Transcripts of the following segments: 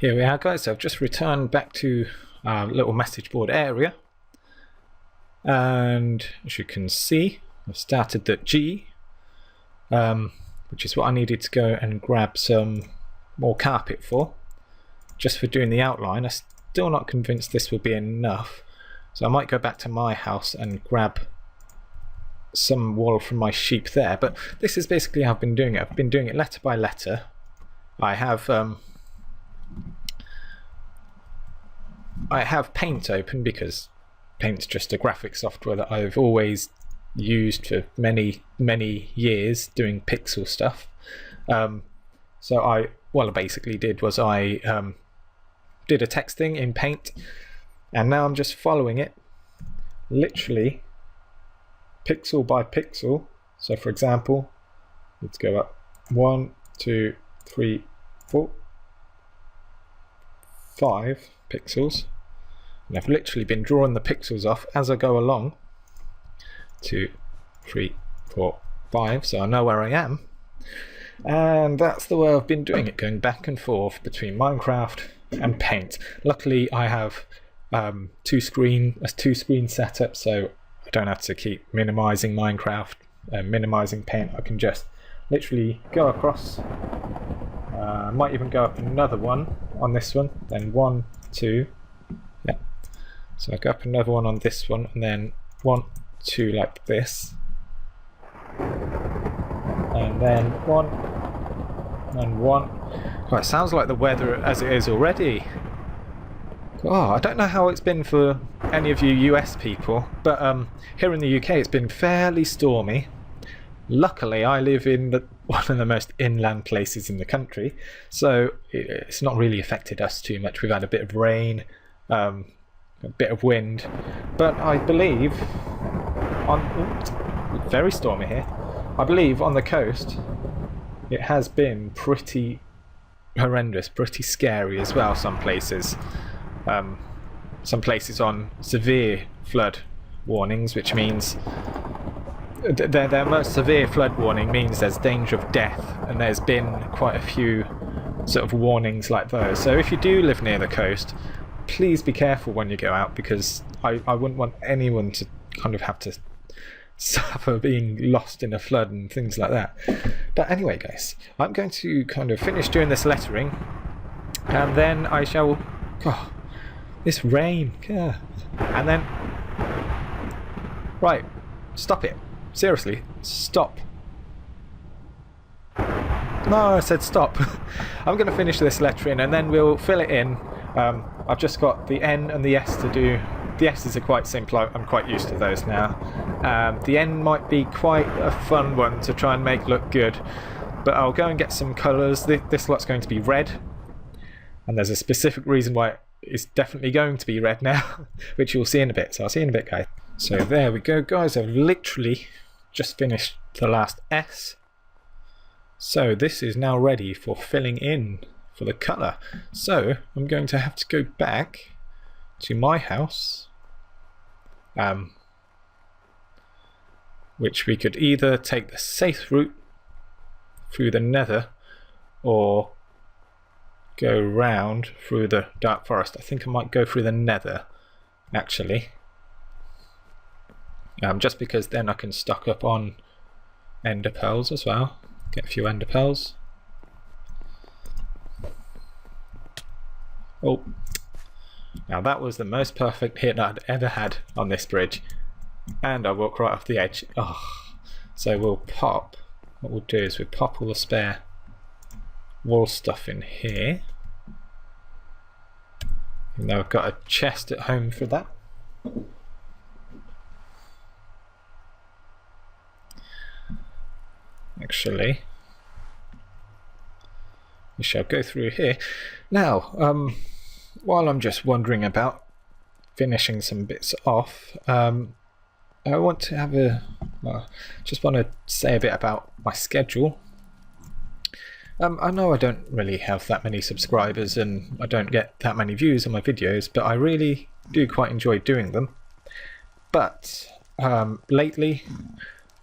Here we are, guys. So I've just returned back to our little message board area, and as you can see, I've started at G, which is what I needed to go and grab some more carpet for, just for doing the outline. I'm still not convinced this will be enough, so I might go back to my house and grab some wool from my sheep there. But this is basically how I've been doing it. I've been doing it letter by letter. I have Paint open because Paint's just a graphic software that I've always used for many years doing pixel stuff. So what I basically did was I did a text thing in Paint, and now I'm just following it literally pixel by pixel. So for example, let's go up 1, 2, 3, 4, 5 pixels, and I've literally been drawing the pixels off as I go along. 2, 3, 4, 5, so I know where I am, and that's the way I've been doing it, going back and forth between Minecraft and Paint. Luckily I have a two-screen setup, so I don't have to keep minimizing Minecraft and minimizing Paint. I can just literally go across. I might even go up another one on this one, then 1, 2, yeah. So I go up another one on this one, and then 1, 2 like this, and then 1 and 1. Oh, it sounds like the weather as it is already. Oh, I don't know how it's been for any of you US people, but here in the UK it's been fairly stormy. Luckily I live in one of the most inland places in the country, so it's not really affected us too much. We've had a bit of rain, a bit of wind, but I believe very stormy here. I believe on the coast it has been pretty horrendous, pretty scary as well. Some places on severe flood warnings, which means their most severe flood warning means there's danger of death, and there's been quite a few sort of warnings like those. So if you do live near the coast, please be careful when you go out, because I wouldn't want anyone to kind of have to suffer being lost in a flood and things like that. But anyway, guys, I'm going to kind of finish doing this lettering, and then I shall... Oh, this rain. And then... Right, stop it. Seriously, stop. No, I said stop. I'm going to finish this lettering and then we'll fill it in. I've just got the N and the S to do. The S's are quite simple, I'm quite used to those now. The N might be quite a fun one to try and make look good, but I'll go and get some colours. This lot's going to be red, and there's a specific reason why it's definitely going to be red now, which you'll see in a bit. So I'll see you in a bit, guys. So there we go, guys. I've literally just finished the last S. So this is now ready for filling in for the colour. So I'm going to have to go back to my house, which we could either take the safe route through the nether or go round through the dark forest. I think I might go through the nether actually, just because then I can stock up on ender pearls as well, get a few ender pearls. Oh, now that was the most perfect hit I'd ever had on this bridge, and I walked right off the edge. Oh, so we'll pop, what we'll do is we'll pop all the spare wool stuff in here. And now I've got a chest at home for that. Actually, we shall go through here. Now, while I'm just wondering about finishing some bits off, I want to have just want to say a bit about my schedule. I know I don't really have that many subscribers and I don't get that many views on my videos, but I really do quite enjoy doing them. But lately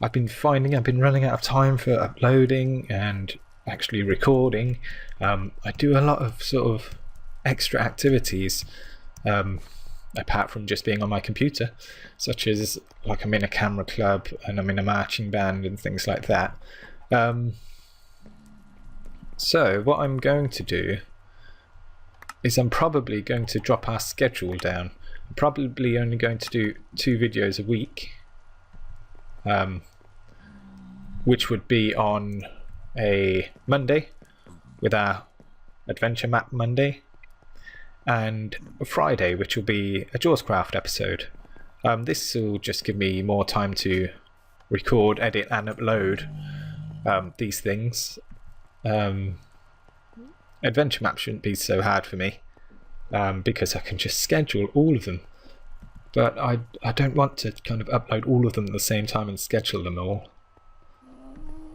I've been finding I've been running out of time for uploading and actually recording. I do a lot of sort of extra activities apart from just being on my computer, such as like I'm in a camera club and I'm in a marching band and things like that. So what I'm going to do is I'm probably going to drop our schedule down. I'm probably only going to do 2 videos a week, which would be on a Monday with our Adventure Map Monday, and a Friday, which will be a JawsCraft episode. This will just give me more time to record, edit and upload these things. Adventure Map shouldn't be so hard for me because I can just schedule all of them, but I don't want to kind of upload all of them at the same time and schedule them all,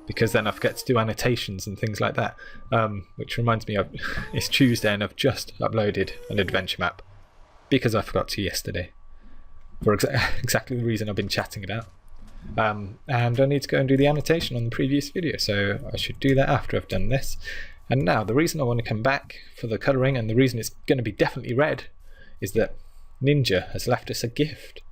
because then I forget to do annotations and things like that. Which reminds me, it's Tuesday and I've just uploaded an adventure map because I forgot to yesterday, for exactly the reason I've been chatting about. And I need to go and do the annotation on the previous video, so I should do that after I've done this. And now the reason I want to come back for the colouring, and the reason it's going to be definitely red, is that Ninja has left us a gift.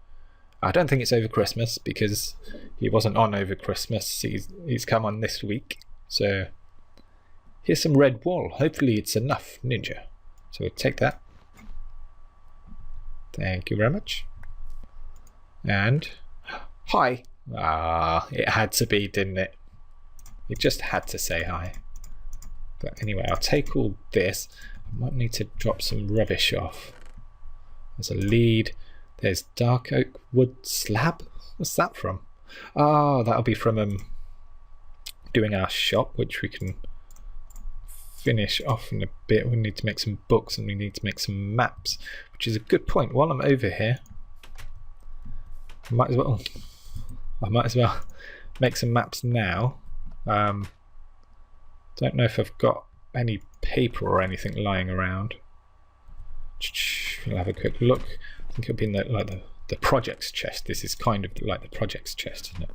I don't think it's over Christmas because he wasn't on over Christmas. He's come on this week. So here's some red wool. Hopefully it's enough, Ninja. So we'll take that. Thank you very much. And hi. Ah, it had to be, didn't it? It just had to say hi. But anyway, I'll take all this. I might need to drop some rubbish off. There's a lead. There's dark oak wood slab. What's that from? Oh, that'll be from doing our shop, which we can finish off in a bit. We need to make some books and we need to make some maps, which is a good point. While I'm over here, I might as well make some maps now. Don't know if I've got any paper or anything lying around. We'll have a quick look. I think it'll be in the projects chest. This is kind of like the projects chest, isn't it?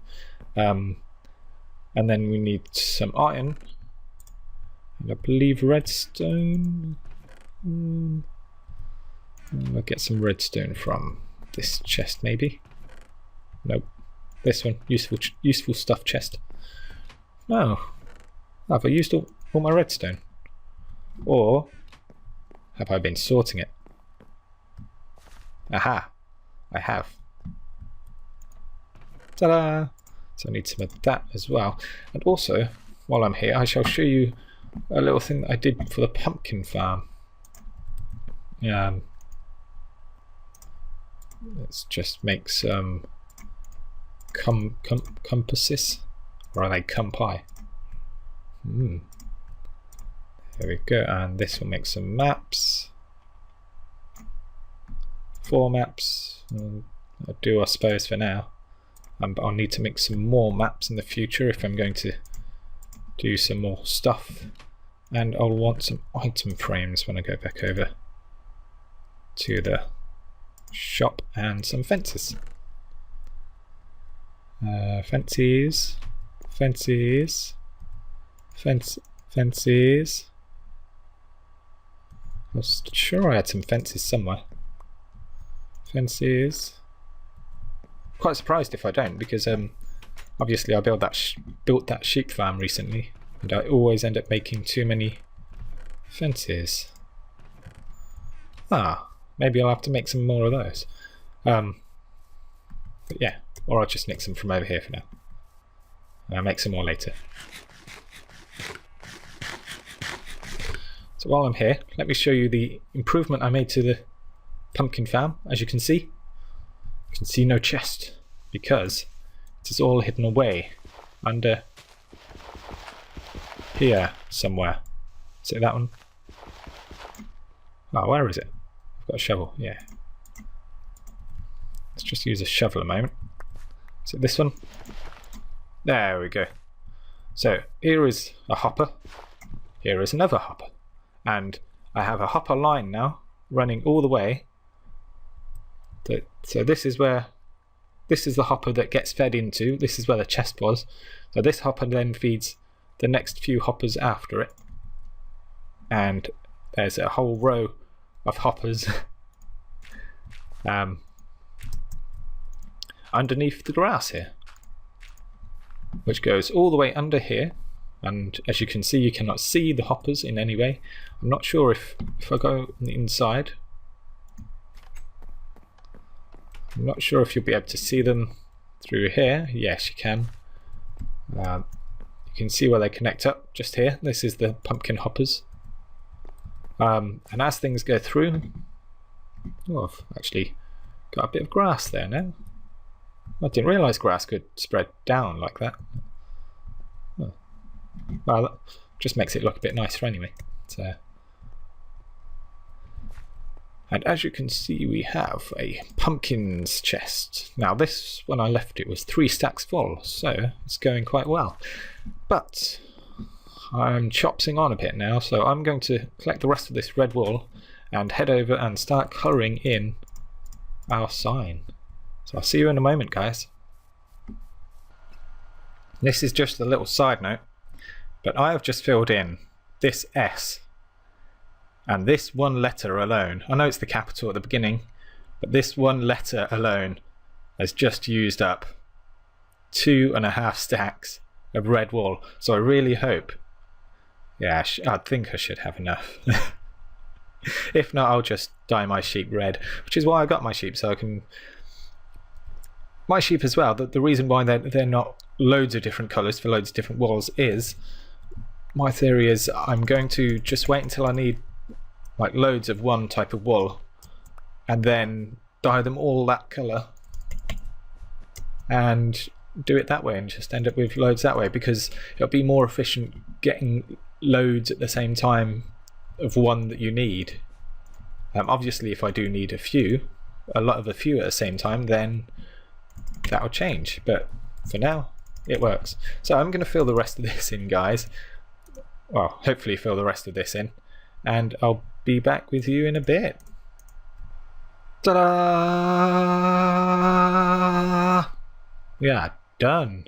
And then we need some iron, and I believe redstone. I'll get some redstone from this chest, maybe. Nope, this one. Useful stuff chest. No, have I used all my redstone, or have I been sorting it? Aha, I have. Ta-da! So I need some of that as well. And also, while I'm here, I shall show you a little thing that I did for the pumpkin farm. Let's just make some compasses, or are they compi? There we go, and this will make some maps. 4 maps. I'll do, I suppose, for now. But I'll need to make some more maps in the future if I'm going to do some more stuff. And I'll want some item frames when I go back over to the shop, and some fences. Fences. I was sure I had some fences somewhere. Fences. Quite surprised if I don't, because obviously I built that sheep farm recently, and I always end up making too many fences. Maybe I'll have to make some more of those. But yeah, or I'll just nick some from over here for now. And I'll make some more later. So while I'm here, let me show you the improvement I made to the pumpkin farm. As you can see no chest because it is all hidden away under here somewhere. Is it that one? Oh, where is it? I've got a shovel, yeah. Let's just use a shovel a moment. Is it this one? There we go. So here is a hopper, here is another hopper, and I have a hopper line now running all the way. So this is the hopper that gets fed into. This is where the chest was. So this hopper then feeds the next few hoppers after it. And there's a whole row of hoppers underneath the grass here, which goes all the way under here, and as you can see, you cannot see the hoppers in any way. I'm not sure if I go on the inside, I'm not sure if you'll be able to see them through here. Yes, you can. You can see where they connect up just here. This is the pumpkin hoppers. And as things go through, oh, I've actually got a bit of grass there now. I didn't realise grass could spread down like that. Oh. Well, that just makes it look a bit nicer anyway. So, and as you can see, we have a pumpkins chest. Now this, when I left it, was 3 stacks full, so it's going quite well. But I'm chopsing on a bit now, so I'm going to collect the rest of this red wool and head over and start colouring in our sign. So I'll see you in a moment, guys. This is just a little side note, but I have just filled in this S, and this one letter alone, I know it's the capital at the beginning, but this one letter alone has just used up 2.5 stacks of red wool. So I really hope, yeah, I think I should have enough. If not, I'll just dye my sheep red, which is why I got my sheep, so I can... My sheep as well, the reason why they're not loads of different colours for loads of different wools is, my theory is I'm going to just wait until I need like loads of one type of wool and then dye them all that colour and do it that way and just end up with loads that way, because it'll be more efficient getting loads at the same time of one that you need. Obviously if I do need a lot of a few at the same time, then that'll change, but for now it works. So I'm going to fill the rest of this in, guys. Well, hopefully fill the rest of this in, and I'll be back with you in a bit. Ta-da! Yeah, done.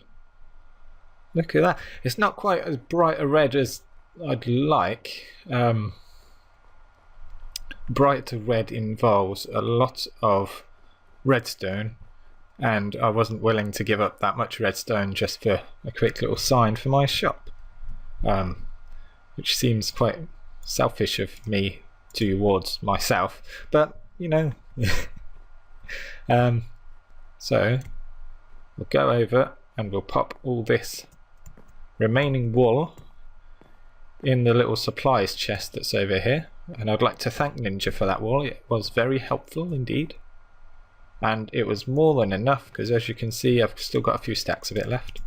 Look at that. It's not quite as bright a red as I'd like. Brighter red involves a lot of redstone, and I wasn't willing to give up that much redstone just for a quick little sign for my shop, which seems quite selfish of me towards myself, but you know. So we'll go over and we'll pop all this remaining wool in the little supplies chest that's over here, and I'd like to thank Ninja for that wool. It was very helpful indeed. And it was more than enough, because as you can see, I've still got a few stacks of it left.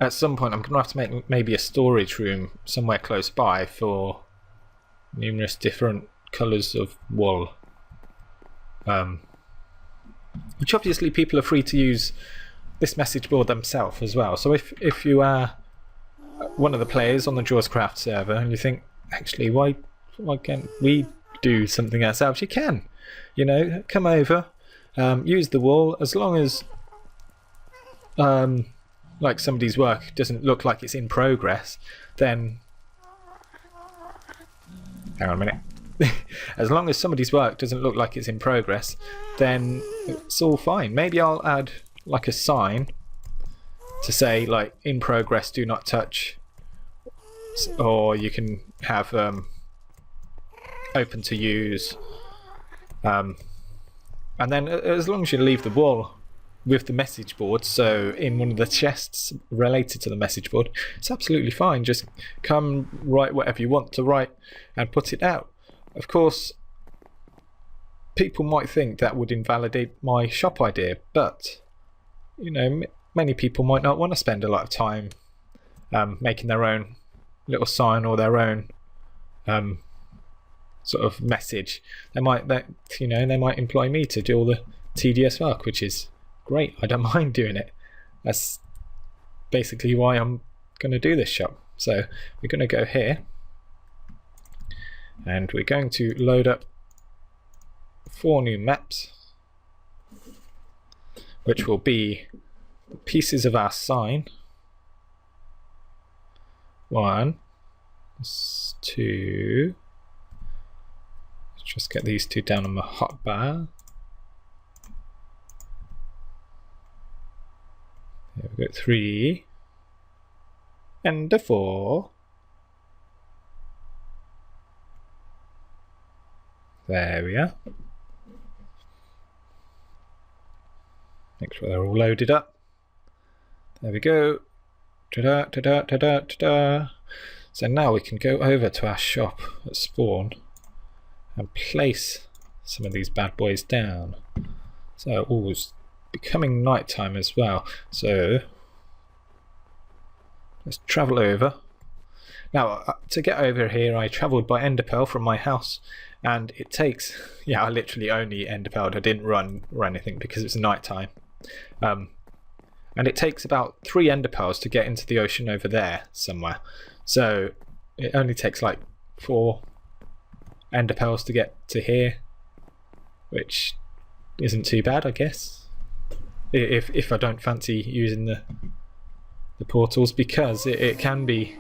At some point I'm going to have to make maybe a storage room somewhere close by for numerous different colours of wool. Which obviously people are free to use this message board themselves as well. So if you are one of the players on the JawsCraft server and you think, actually, why can't we do something ourselves? You can, you know, come over, use the wool, as long as like somebody's work doesn't look like it's in progress, then hang on a minute. As long as somebody's work doesn't look like it's in progress, then it's all fine. Maybe I'll add like a sign to say like in progress, do not touch, or you can have open to use, and then as long as you leave the wool with the message board, so in one of the chests related to the message board, it's absolutely fine. Just come write whatever you want to write and put it out. Of course, people might think that would invalidate my shop idea, but you know, many people might not want to spend a lot of time making their own little sign or their own sort of message. They might employ me to do all the tedious work, which is great. I don't mind doing it. That's basically why I'm going to do this shop. So we're going to go here and we're going to load up 4 new maps, which will be pieces of our sign. 1, Let's just get these two down on my hotbar. There we go, 3 and a 4. There we are. Make sure they're all loaded up. There we go. Ta-da, ta-da, ta-da, ta-da. So now we can go over to our shop at spawn and place some of these bad boys down. So it's becoming nighttime as well. So let's travel over. Now to get over here I travelled by enderpearl from my house, and it takes, yeah, I literally only enderpearled, I didn't run or anything because it's nighttime. And it takes about 3 enderpearls to get into the ocean over there somewhere. So it only takes like 4 enderpearls to get to here, which isn't too bad, I guess. If I don't fancy using the portals, because it can be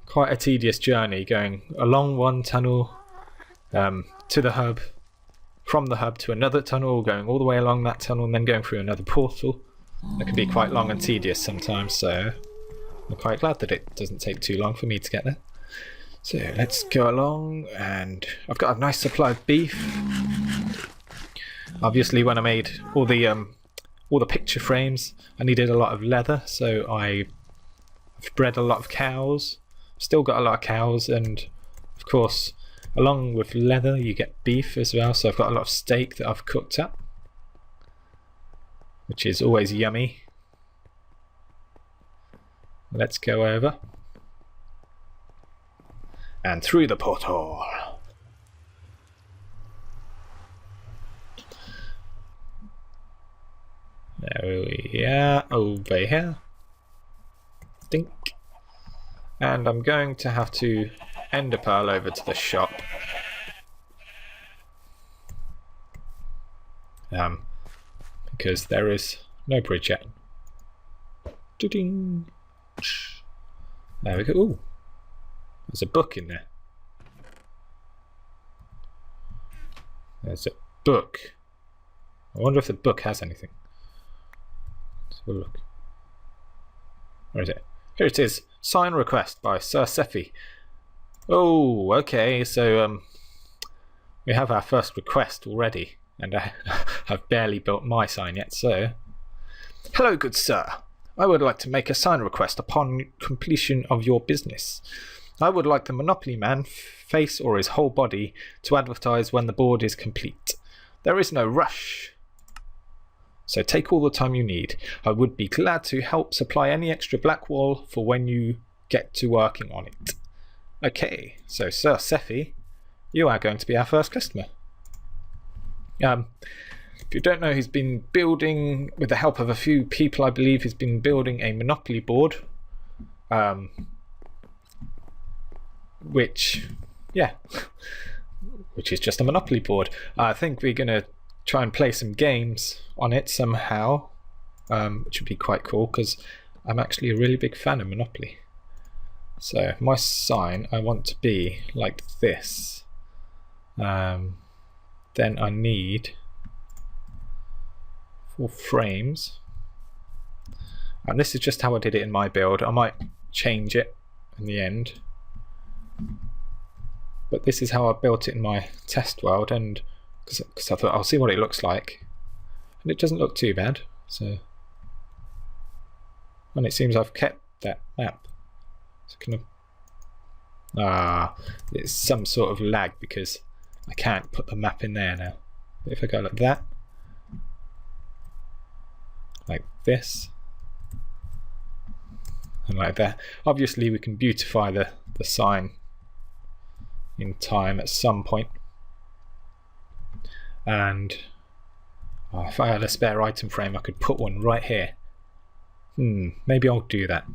quite a tedious journey going along one tunnel to the hub, from the hub to another tunnel, going all the way along that tunnel and then going through another portal. That can be quite long and tedious sometimes, so I'm quite glad that it doesn't take too long for me to get there. So let's go along, and I've got a nice supply of beef. Obviously when I made all the picture frames I needed a lot of leather, so I've bred a lot of cows. Still got a lot of cows, and of course along with leather you get beef as well, so I've got a lot of steak that I've cooked up, which is always yummy. Let's go over and through the portal. There we are, over here. Dink. And I'm going to have to enderpearl over to the shop. Because there is no bridge yet. Ding. There we go. Ooh, there's a book in there. There's a book. I wonder if the book has anything. Let's have a look. Where is it? Here it is. Sign request by Sir Seffie. Oh, okay. So we have our first request already, and I've barely built my sign yet. So, hello, good sir. I would like to make a sign request upon completion of your business. I would like the Monopoly Man, face or his whole body, to advertise when the board is complete. There is no rush, so take all the time you need. I would be glad to help supply any extra black wool for when you get to working on it. Okay, so Sir Seffie, you are going to be our first customer. If you don't know, he's been building, with the help of a few people I believe, he's been building a Monopoly board. Which is just a Monopoly board. I think we're going to try and play some games on it somehow, which would be quite cool because I'm actually a really big fan of Monopoly. So my sign I want to be like this. Then I need 4 frames, and this is just how I did it in my build. I might change it in the end, but this is how I built it in my test world, and because I thought I'll see what it looks like, and it doesn't look too bad. So, and it seems I've kept that map. So kind of it's some sort of lag because I can't put the map in there now. But if I go like that, like this, and like that, obviously we can beautify the sign in time at some point. And if I had a spare item frame I could put one right here. Maybe I'll do that.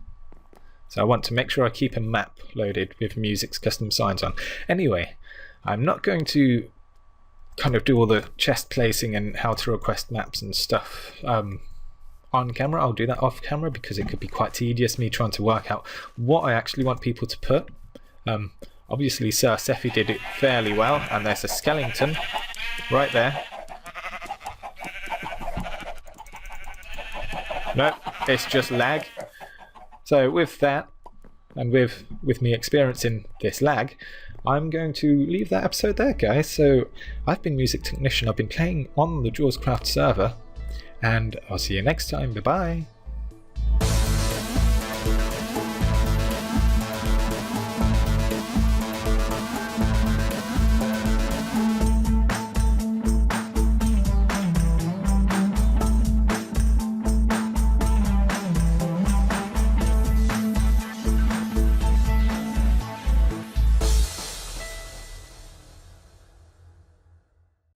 So I want to make sure I keep a map loaded with music's custom signs on. Anyway, I'm not going to kind of do all the chest placing and how to request maps and stuff on camera. I'll do that off camera because it could be quite tedious me trying to work out what I actually want people to put. Obviously Sir Seffie did it fairly well, and there's a skeleton right there. No, it's just lag. So with that, and with me experiencing this lag, I'm going to leave that episode there, guys. So I've been MusicTechnician, I've been playing on the JawsCraft server, and I'll see you next time. Bye bye.